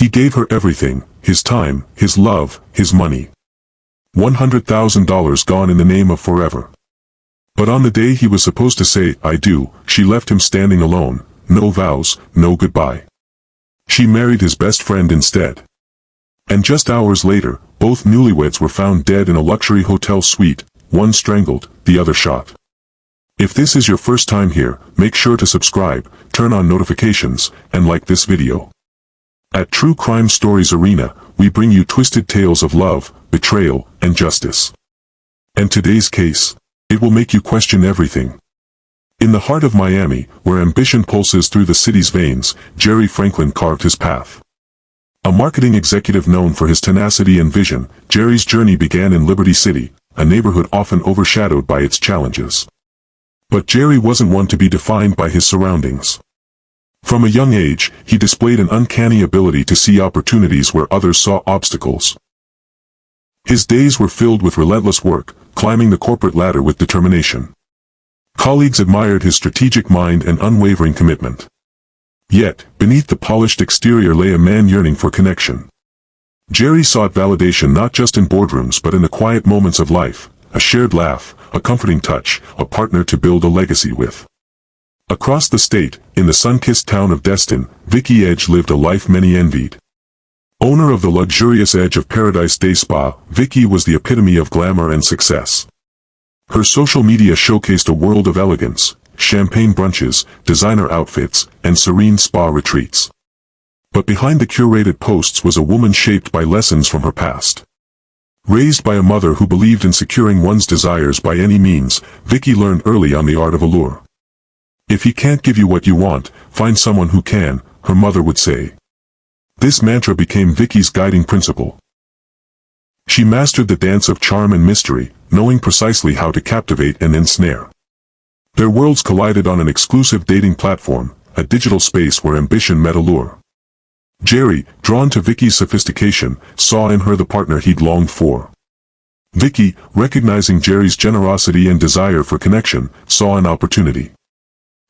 He gave her everything, his time, his love, his money. $100,000 gone in the name of forever. But on the day he was supposed to say, "I do," she left him standing alone, no vows, no goodbye. She married his best friend instead. And just hours later, both newlyweds were found dead in a luxury hotel suite, one strangled, the other shot. If this is your first time here, make sure to subscribe, turn on notifications, and like this video. At True Crime Stories Arena, we bring you twisted tales of love, betrayal, and justice. And today's case, it will make you question everything. In the heart of Miami, where ambition pulses through the city's veins, Jerry Franklin carved his path. A marketing executive known for his tenacity and vision, Jerry's journey began in Liberty City, a neighborhood often overshadowed by its challenges. But Jerry wasn't one to be defined by his surroundings. From a young age, he displayed an uncanny ability to see opportunities where others saw obstacles. His days were filled with relentless work, climbing the corporate ladder with determination. Colleagues admired his strategic mind and unwavering commitment. Yet, beneath the polished exterior lay a man yearning for connection. Jerry sought validation not just in boardrooms but in the quiet moments of life, a shared laugh, a comforting touch, a partner to build a legacy with. Across the state, in the sun-kissed town of Destin, Vicky Edge lived a life many envied. Owner of the luxurious Edge of Paradise Day Spa, Vicky was the epitome of glamour and success. Her social media showcased a world of elegance, champagne brunches, designer outfits, and serene spa retreats. But behind the curated posts was a woman shaped by lessons from her past. Raised by a mother who believed in securing one's desires by any means, Vicky learned early on the art of allure. "If he can't give you what you want, find someone who can," her mother would say. This mantra became Vicky's guiding principle. She mastered the dance of charm and mystery, knowing precisely how to captivate and ensnare. Their worlds collided on an exclusive dating platform, a digital space where ambition met allure. Jerry, drawn to Vicky's sophistication, saw in her the partner he'd longed for. Vicky, recognizing Jerry's generosity and desire for connection, saw an opportunity.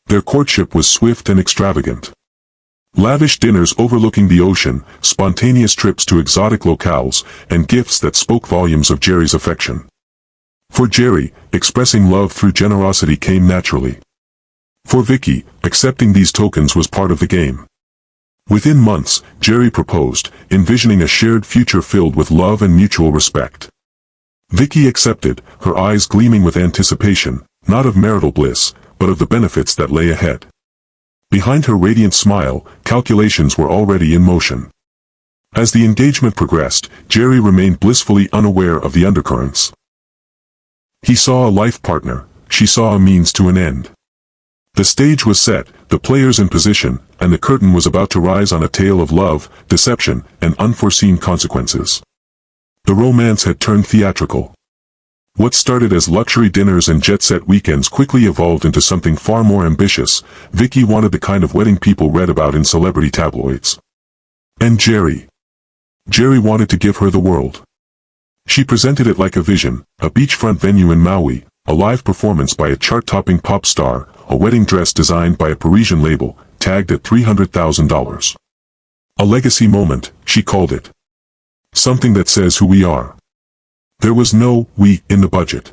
Their courtship was swift and extravagant. Lavish dinners overlooking the ocean, spontaneous trips to exotic locales, and gifts that spoke volumes of Jerry's affection. For Jerry, expressing love through generosity came naturally. For Vicky, accepting these tokens was part of the game. Within months, Jerry proposed, envisioning a shared future filled with love and mutual respect. Vicky accepted, her eyes gleaming with anticipation, not of marital bliss, but of the benefits that lay ahead. Behind her radiant smile, calculations were already in motion. As the engagement progressed, Jerry remained blissfully unaware of the undercurrents. He saw a life partner, she saw a means to an end. The stage was set, the players in position, and the curtain was about to rise on a tale of love, deception, and unforeseen consequences. The romance had turned theatrical. What started as luxury dinners and jet-set weekends quickly evolved into something far more ambitious. Vicky wanted the kind of wedding people read about in celebrity tabloids. And Jerry wanted to give her the world. She presented it like a vision, a beachfront venue in Maui, a live performance by a chart-topping pop star, a wedding dress designed by a Parisian label, tagged at $300,000. A legacy moment, she called it. Something that says who we are. There was no "we" in the budget.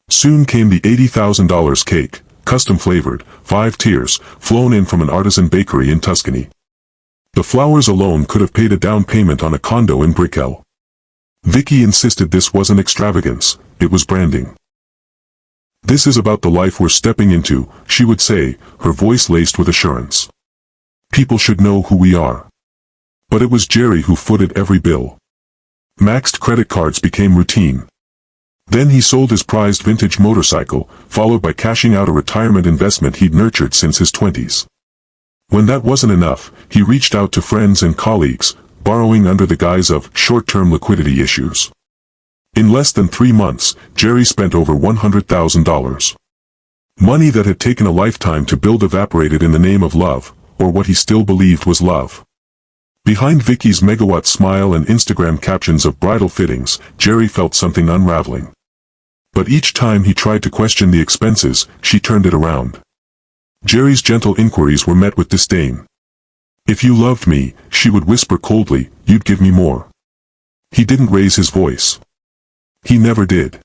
Soon came the $80,000 cake, custom flavored, 5 tiers, flown in from an artisan bakery in Tuscany. The flowers alone could have paid a down payment on a condo in Brickell. Vicky insisted this wasn't extravagance, it was branding. "This is about the life we're stepping into," she would say, her voice laced with assurance. "People should know who we are." But it was Jerry who footed every bill. Maxed credit cards became routine. Then he sold his prized vintage motorcycle, followed by cashing out a retirement investment he'd nurtured since his 20s. When that wasn't enough, he reached out to friends and colleagues, borrowing under the guise of short-term liquidity issues. In less than 3 months, Jerry spent over $100,000. Money that had taken a lifetime to build evaporated in the name of love, or what he still believed was love. Behind Vicky's megawatt smile and Instagram captions of bridal fittings, Jerry felt something unraveling. But each time he tried to question the expenses, she turned it around. Jerry's gentle inquiries were met with disdain. If you loved me, she would whisper coldly, you'd give me more. He didn't raise his voice. He never did.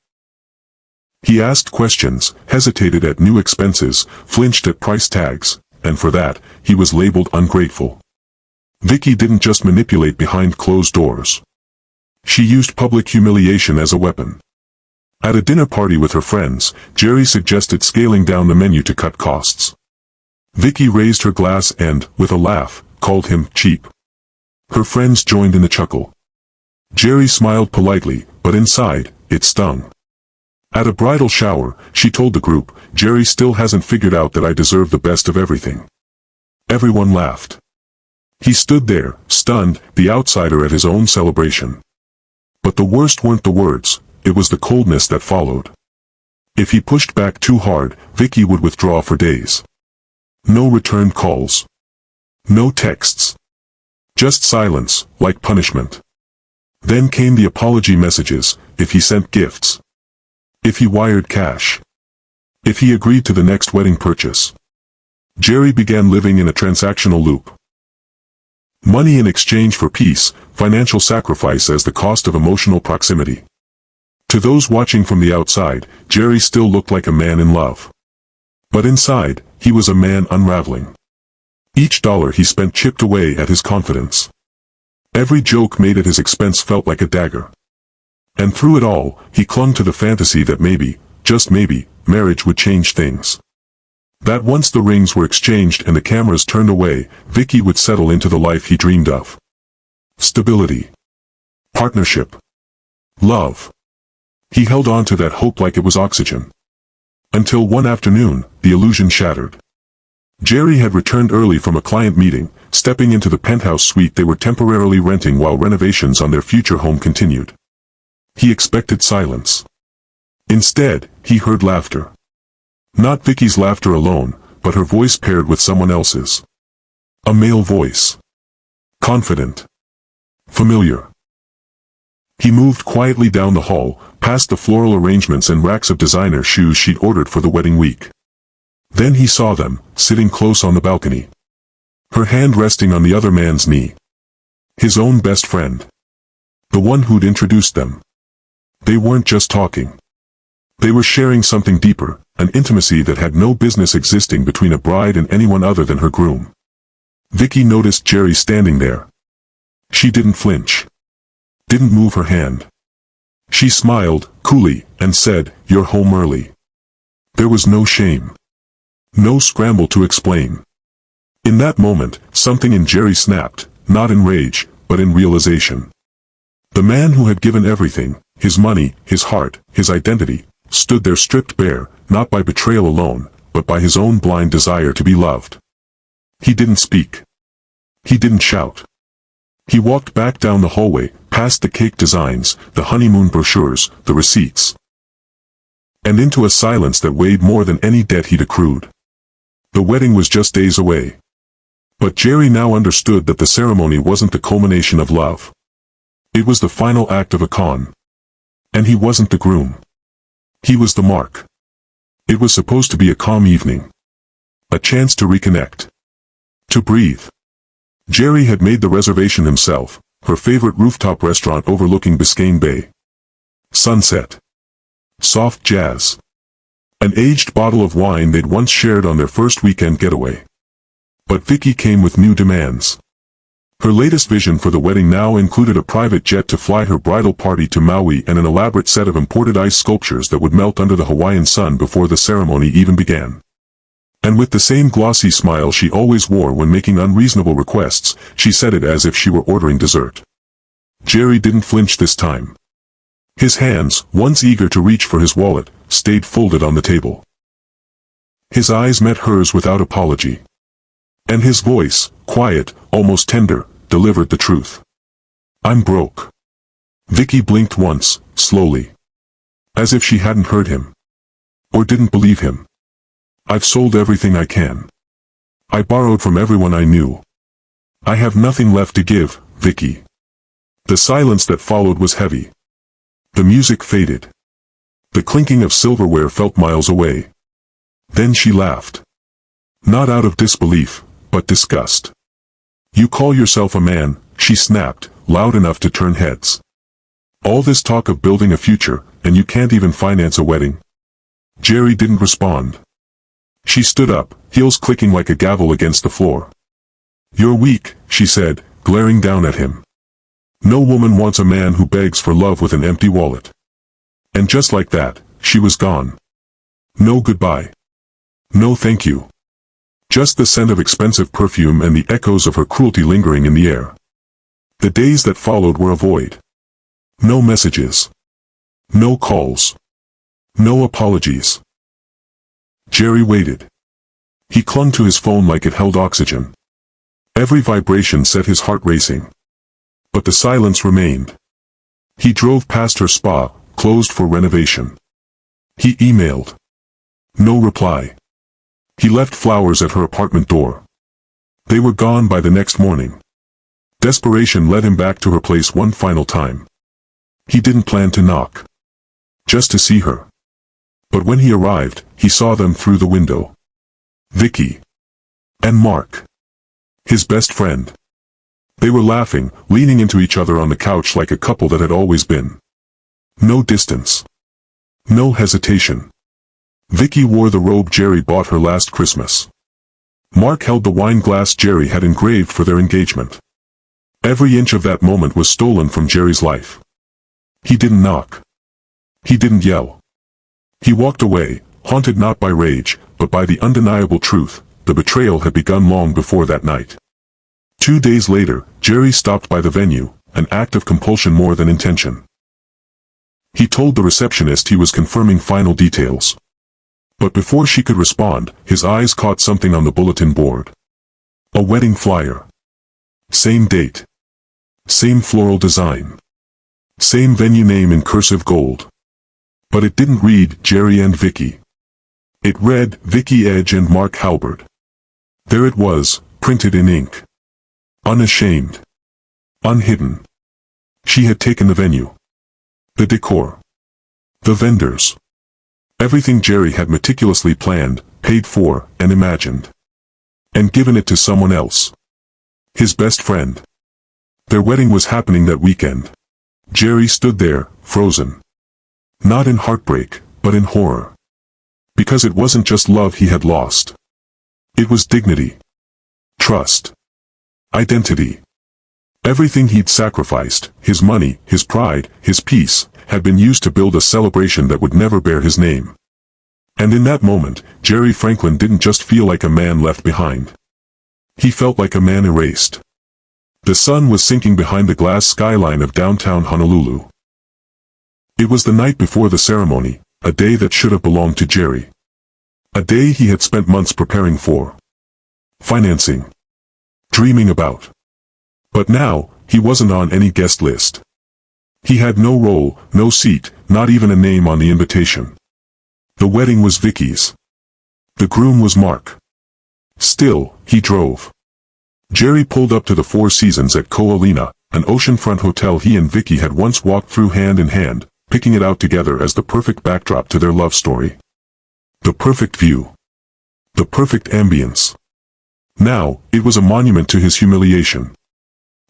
He asked questions, hesitated at new expenses, flinched at price tags, and for that, he was labeled ungrateful. Vicky didn't just manipulate behind closed doors. She used public humiliation as a weapon. At a dinner party with her friends, Jerry suggested scaling down the menu to cut costs. Vicky raised her glass and, with a laugh, called him cheap. Her friends joined in the chuckle. Jerry smiled politely, but inside, it stung. At a bridal shower, she told the group, Jerry still hasn't figured out that I deserve the best of everything. Everyone laughed. He stood there, stunned, the outsider at his own celebration. But the worst weren't the words, it was the coldness that followed. If he pushed back too hard, Vicky would withdraw for days. No returned calls. No texts. Just silence, like punishment. Then came the apology messages, if he sent gifts. If he wired cash. If he agreed to the next wedding purchase. Jerry began living in a transactional loop. Money in exchange for peace, financial sacrifice as the cost of emotional proximity. To those watching from the outside, Jerry still looked like a man in love. But inside, he was a man unraveling. Each dollar he spent chipped away at his confidence. Every joke made at his expense felt like a dagger. And through it all, he clung to the fantasy that maybe, just maybe, marriage would change things. That once the rings were exchanged and the cameras turned away, Vicky would settle into the life he dreamed of. Stability. Partnership. Love. He held on to that hope like it was oxygen. Until one afternoon, the illusion shattered. Jerry had returned early from a client meeting, stepping into the penthouse suite they were temporarily renting while renovations on their future home continued. He expected silence. Instead, he heard laughter. Not Vicky's laughter alone, but her voice paired with someone else's. A male voice. Confident. Familiar. He moved quietly down the hall, past the floral arrangements and racks of designer shoes she'd ordered for the wedding week. Then he saw them, sitting close on the balcony. Her hand resting on the other man's knee. His own best friend. The one who'd introduced them. They weren't just talking. They were sharing something deeper, an intimacy that had no business existing between a bride and anyone other than her groom. Vicky noticed Jerry standing there. She didn't flinch. Didn't move her hand. She smiled, coolly, and said, "You're home early." There was no shame. No scramble to explain. In that moment, something in Jerry snapped, not in rage, but in realization. The man who had given everything, his money, his heart, his identity, stood there stripped bare, not by betrayal alone, but by his own blind desire to be loved. He didn't speak. He didn't shout. He walked back down the hallway, past the cake designs, the honeymoon brochures, the receipts. And into a silence that weighed more than any debt he'd accrued. The wedding was just days away. But Jerry now understood that the ceremony wasn't the culmination of love. It was the final act of a con. And he wasn't the groom. He was the mark. It was supposed to be a calm evening. A chance to reconnect. To breathe. Jerry had made the reservation himself, her favorite rooftop restaurant overlooking Biscayne Bay. Sunset. Soft jazz. An aged bottle of wine they'd once shared on their first weekend getaway. But Vicky came with new demands. Her latest vision for the wedding now included a private jet to fly her bridal party to Maui and an elaborate set of imported ice sculptures that would melt under the Hawaiian sun before the ceremony even began. And with the same glossy smile she always wore when making unreasonable requests, she said it as if she were ordering dessert. Jerry didn't flinch this time. His hands, once eager to reach for his wallet, stayed folded on the table. His eyes met hers without apology. And his voice, quiet, almost tender, delivered the truth. "I'm broke." Vicky blinked once, slowly. As if she hadn't heard him. Or didn't believe him. "I've sold everything I can. I borrowed from everyone I knew. I have nothing left to give, Vicky." The silence that followed was heavy. The music faded. The clinking of silverware felt miles away. Then she laughed. Not out of disbelief, but disgust. You call yourself a man, she snapped, loud enough to turn heads. All this talk of building a future, and you can't even finance a wedding? Jerry didn't respond. She stood up, heels clicking like a gavel against the floor. You're weak, she said, glaring down at him. No woman wants a man who begs for love with an empty wallet. And just like that, she was gone. No goodbye. No thank you. Just the scent of expensive perfume and the echoes of her cruelty lingering in the air. The days that followed were a void. No messages. No calls. No apologies. Jerry waited. He clung to his phone like it held oxygen. Every vibration set his heart racing. But the silence remained. He drove past her spa, closed for renovation. He emailed. No reply. He left flowers at her apartment door. They were gone by the next morning. Desperation led him back to her place one final time. He didn't plan to knock. Just to see her. But when he arrived, he saw them through the window. Vicky. And Mark. His best friend. They were laughing, leaning into each other on the couch like a couple that had always been. No distance. No hesitation. Vicky wore the robe Jerry bought her last Christmas. Mark held the wine glass Jerry had engraved for their engagement. Every inch of that moment was stolen from Jerry's life. He didn't knock. He didn't yell. He walked away, haunted not by rage, but by the undeniable truth. The betrayal had begun long before that night. 2 days later, Jerry stopped by the venue, an act of compulsion more than intention. He told the receptionist he was confirming final details. But before she could respond, his eyes caught something on the bulletin board. A wedding flyer. Same date. Same floral design. Same venue name in cursive gold. But it didn't read Jerry and Vicky. It read Vicky Edge and Mark Halbert. There it was, printed in ink. Unashamed. Unhidden. She had taken the venue. The decor. The vendors. Everything Jerry had meticulously planned, paid for, and imagined. And given it to someone else. His best friend. Their wedding was happening that weekend. Jerry stood there, frozen. Not in heartbreak, but in horror. Because it wasn't just love he had lost. It was dignity. Trust. Identity. Everything he'd sacrificed, his money, his pride, his peace, had been used to build a celebration that would never bear his name. And in that moment, Jerry Franklin didn't just feel like a man left behind. He felt like a man erased. The sun was sinking behind the glass skyline of downtown Honolulu. It was the night before the ceremony, a day that should have belonged to Jerry. A day he had spent months preparing for. Financing. Dreaming about. But now, he wasn't on any guest list. He had no role, no seat, not even a name on the invitation. The wedding was Vicky's. The groom was Mark. Still, he drove. Jerry pulled up to the Four Seasons at Ko-Olina, an oceanfront hotel he and Vicky had once walked through hand in hand, picking it out together as the perfect backdrop to their love story. The perfect view. The perfect ambience. Now, it was a monument to his humiliation.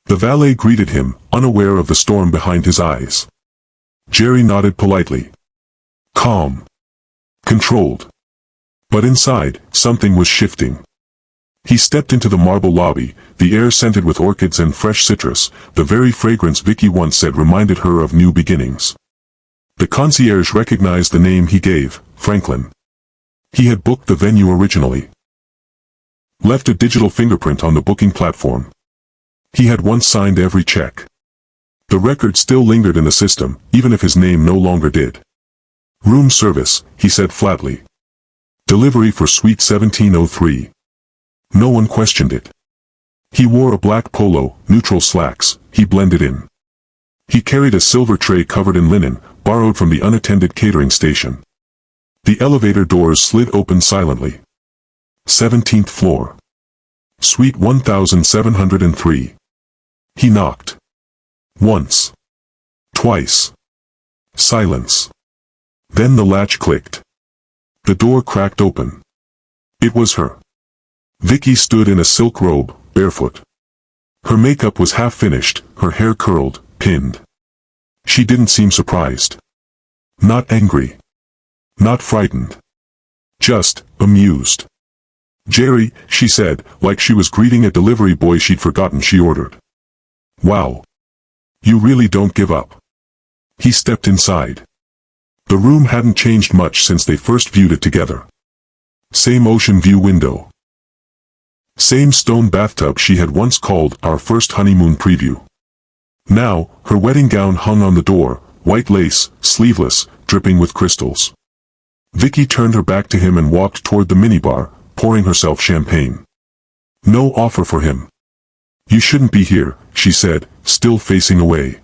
The valet greeted him, unaware of the storm behind his eyes. Jerry nodded politely. Calm. Controlled. But inside, something was shifting. He stepped into the marble lobby, the air scented with orchids and fresh citrus, the very fragrance Vicky once said reminded her of new beginnings. The concierge recognized the name he gave, Franklin. He had booked the venue originally. Left a digital fingerprint on the booking platform. He had once signed every check. The record still lingered in the system, even if his name no longer did. Room service, he said flatly. Delivery for Suite 1703. No one questioned it. He wore a black polo, neutral slacks, he blended in. He carried a silver tray covered in linen, borrowed from the unattended catering station. The elevator doors slid open silently. 17th floor. Suite 1703. He knocked. Once. Twice. Silence. Then the latch clicked. The door cracked open. It was her. Vicky stood in a silk robe, barefoot. Her makeup was half finished, her hair curled, pinned. She didn't seem surprised. Not angry. Not frightened. Just amused. "Jerry," she said, like she was greeting a delivery boy she'd forgotten she ordered. "Wow. You really don't give up." He stepped inside. The room hadn't changed much since they first viewed it together. Same ocean view window. Same stone bathtub she had once called our first honeymoon preview. Now, her wedding gown hung on the door, white lace, sleeveless, dripping with crystals. Vicky turned her back to him and walked toward the minibar, pouring herself champagne. "No offer for him. You shouldn't be here," she said, still facing away.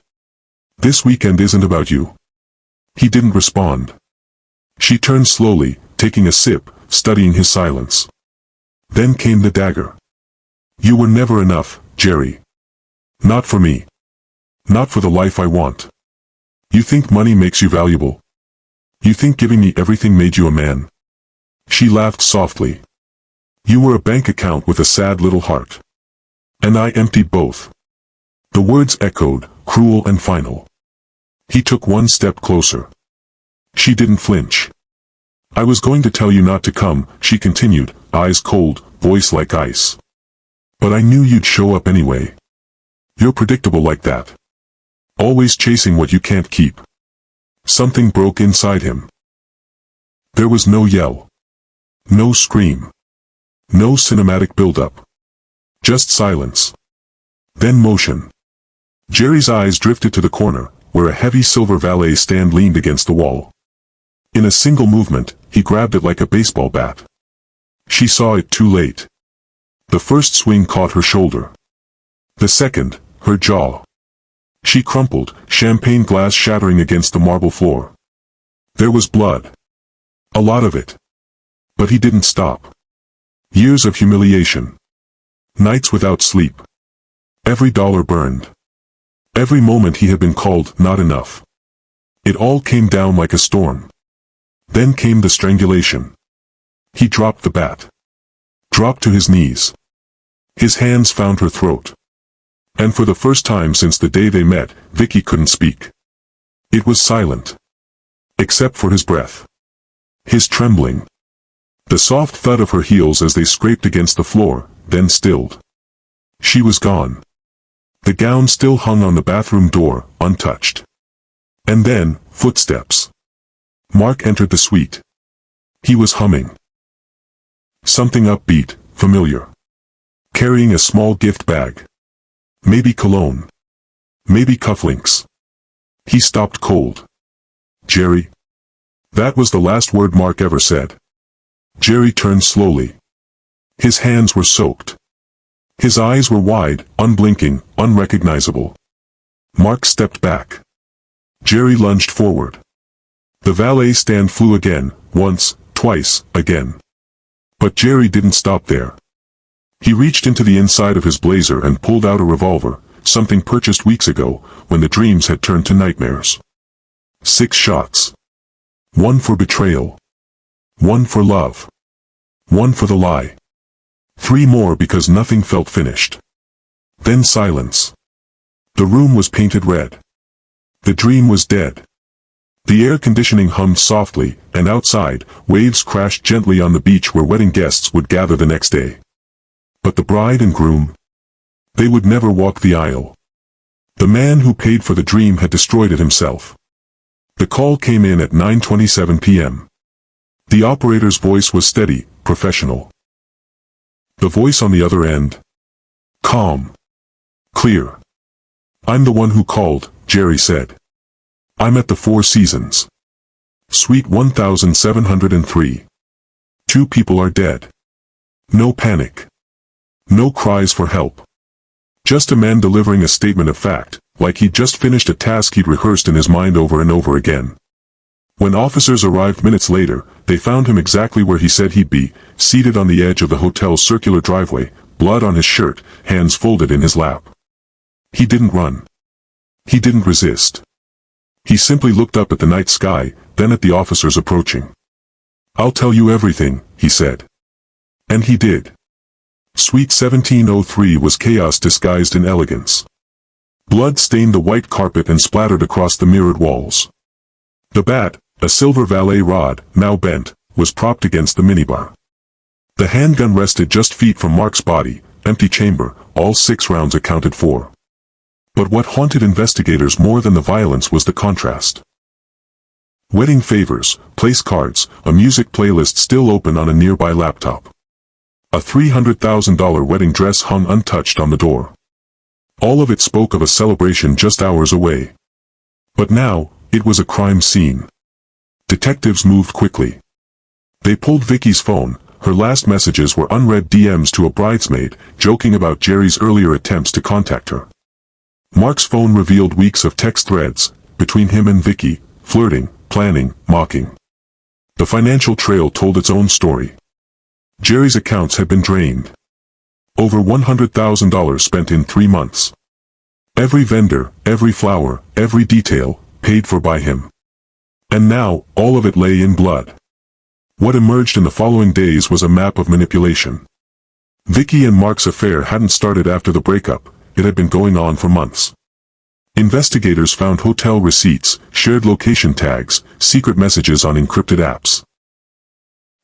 "This weekend isn't about you." He didn't respond. She turned slowly, taking a sip, studying his silence. Then came the dagger. "You were never enough, Jerry. Not for me. Not for the life I want. You think money makes you valuable? You think giving me everything made you a man?" She laughed softly. "You were a bank account with a sad little heart. And I emptied both." The words echoed, cruel and final. He took one step closer. She didn't flinch. "I was going to tell you not to come," she continued, eyes cold, voice like ice. "But I knew you'd show up anyway. You're predictable like that. Always chasing what you can't keep." Something broke inside him. There was no yell. No scream. No cinematic build-up. Just silence. Then motion. Jerry's eyes drifted to the corner, where a heavy silver valet stand leaned against the wall. In a single movement, he grabbed it like a baseball bat. She saw it too late. The first swing caught her shoulder. The second, her jaw. She crumpled, champagne glass shattering against the marble floor. There was blood. A lot of it. But he didn't stop. Years of humiliation. Nights without sleep. Every dollar burned. Every moment he had been called not enough. It all came down like a storm. Then came the strangulation. He dropped the bat. Dropped to his knees. His hands found her throat. And for the first time since the day they met, Vicky couldn't speak. It was silent. Except for his breath. His trembling. The soft thud of her heels as they scraped against the floor, then stilled. She was gone. The gown still hung on the bathroom door, untouched. And then, footsteps. Mark entered the suite. He was humming. Something upbeat, familiar. Carrying a small gift bag. Maybe cologne. Maybe cufflinks. He stopped cold. "Jerry." That was the last word Mark ever said. Jerry turned slowly. His hands were soaked. His eyes were wide, unblinking, unrecognizable. Mark stepped back. Jerry lunged forward. The valet stand flew again, once, twice, again. But Jerry didn't stop there. He reached into the inside of his blazer and pulled out a revolver, something purchased weeks ago, when the dreams had turned to nightmares. 6 shots. 1 for betrayal. 1 for love. 1 for the lie. 3 more because nothing felt finished. Then silence. The room was painted red. The dream was dead. The air conditioning hummed softly, and outside, waves crashed gently on the beach where wedding guests would gather the next day. But the bride and groom? They would never walk the aisle. The man who paid for the dream had destroyed it himself. The call came in at 9:27 p.m. The operator's voice was steady, professional. The voice on the other end? Calm. Clear. "I'm the one who called," Jerry said. "I'm at the Four Seasons. Suite 1703. 2 people are dead. No panic. No cries for help. Just a man delivering a statement of fact, like he'd just finished a task he'd rehearsed in his mind over and over again. When officers arrived minutes later, they found him exactly where he said he'd be, seated on the edge of the hotel's circular driveway, blood on his shirt, hands folded in his lap. He didn't run. He didn't resist. He simply looked up at the night sky, then at the officers approaching. "I'll tell you everything," he said. And he did. Suite 1703 was chaos disguised in elegance. Blood stained the white carpet and splattered across the mirrored walls. The bat, a silver valet rod, now bent, was propped against the minibar. The handgun rested just feet from Mark's body, empty chamber, all 6 rounds accounted for. But what haunted investigators more than the violence was the contrast. Wedding favors, place cards, a music playlist still open on a nearby laptop. A $300,000 wedding dress hung untouched on the door. All of it spoke of a celebration just hours away. But now, it was a crime scene. Detectives moved quickly. They pulled Vicky's phone. Her last messages were unread DMs to a bridesmaid, joking about Jerry's earlier attempts to contact her. Mark's phone revealed weeks of text threads, between him and Vicky, flirting, planning, mocking. The financial trail told its own story. Jerry's accounts had been drained. Over $100,000 spent in 3 months. Every vendor, every flower, every detail, paid for by him. And now, all of it lay in blood. What emerged in the following days was a map of manipulation. Vicky and Mark's affair hadn't started after the breakup, it had been going on for months. Investigators found hotel receipts, shared location tags, secret messages on encrypted apps.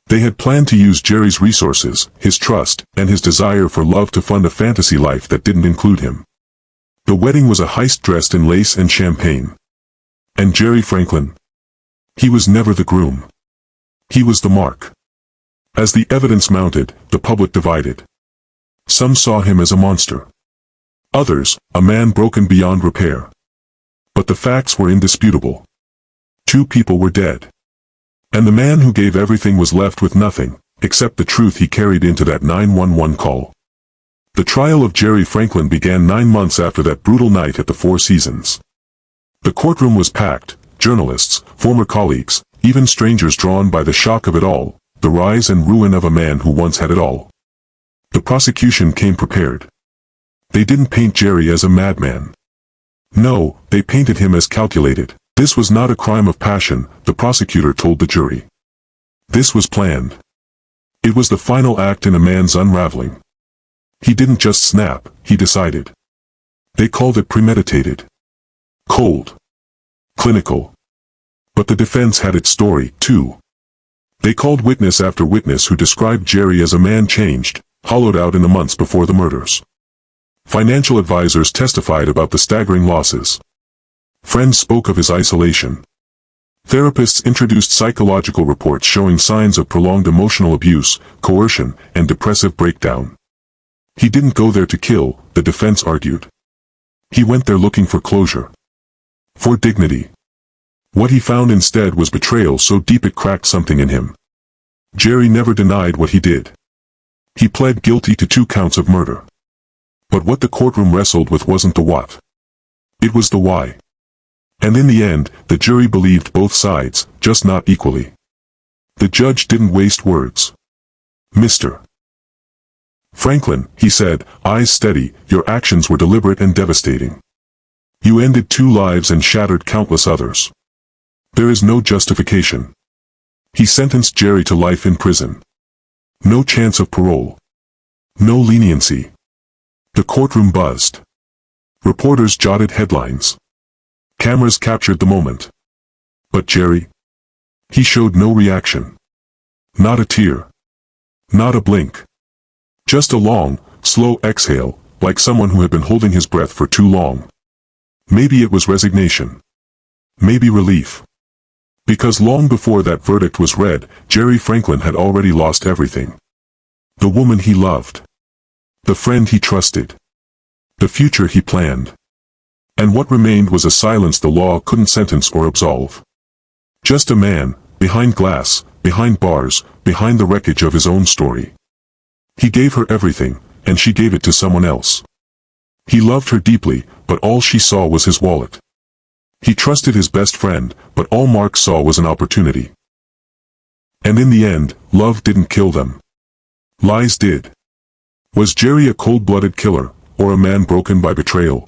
They had planned to use Jerry's resources, his trust, and his desire for love to fund a fantasy life that didn't include him. The wedding was a heist dressed in lace and champagne. And Jerry Franklin? He was never the groom. He was the mark. As the evidence mounted, the public divided. Some saw him as a monster. Others, a man broken beyond repair. But the facts were indisputable. 2 people were dead. And the man who gave everything was left with nothing, except the truth he carried into that 911 call. The trial of Jerry Franklin began 9 months after that brutal night at the Four Seasons. The courtroom was packed, journalists, former colleagues, even strangers drawn by the shock of it all, the rise and ruin of a man who once had it all. The prosecution came prepared. They didn't paint Jerry as a madman. No, they painted him as calculated. This was not a crime of passion, the prosecutor told the jury. This was planned. It was the final act in a man's unraveling. He didn't just snap, he decided. They called it premeditated. Cold. Clinical. But the defense had its story, too. They called witness after witness who described Jerry as a man changed, hollowed out in the months before the murders. Financial advisors testified about the staggering losses. Friends spoke of his isolation. Therapists introduced psychological reports showing signs of prolonged emotional abuse, coercion, and depressive breakdown. He didn't go there to kill, the defense argued. He went there looking for closure. For dignity. What he found instead was betrayal so deep it cracked something in him. Jerry never denied what he did. He pled guilty to 2 counts of murder. But what the courtroom wrestled with wasn't the what. It was the why. And in the end, the jury believed both sides, just not equally. The judge didn't waste words. Mr. Franklin, he said, eyes steady, your actions were deliberate and devastating. You ended 2 lives and shattered countless others. There is no justification. He sentenced Jerry to life in prison. No chance of parole. No leniency. The courtroom buzzed. Reporters jotted headlines. Cameras captured the moment. But Jerry? He showed no reaction. Not a tear. Not a blink. Just a long, slow exhale, like someone who had been holding his breath for too long. Maybe it was resignation. Maybe relief. Because long before that verdict was read, Jerry Franklin had already lost everything. The woman he loved. The friend he trusted. The future he planned. And what remained was a silence the law couldn't sentence or absolve. Just a man, behind glass, behind bars, behind the wreckage of his own story. He gave her everything, and she gave it to someone else. He loved her deeply, but all she saw was his wallet. He trusted his best friend, but all Mark saw was an opportunity. And in the end, love didn't kill them. Lies did. Was Jerry a cold-blooded killer, or a man broken by betrayal?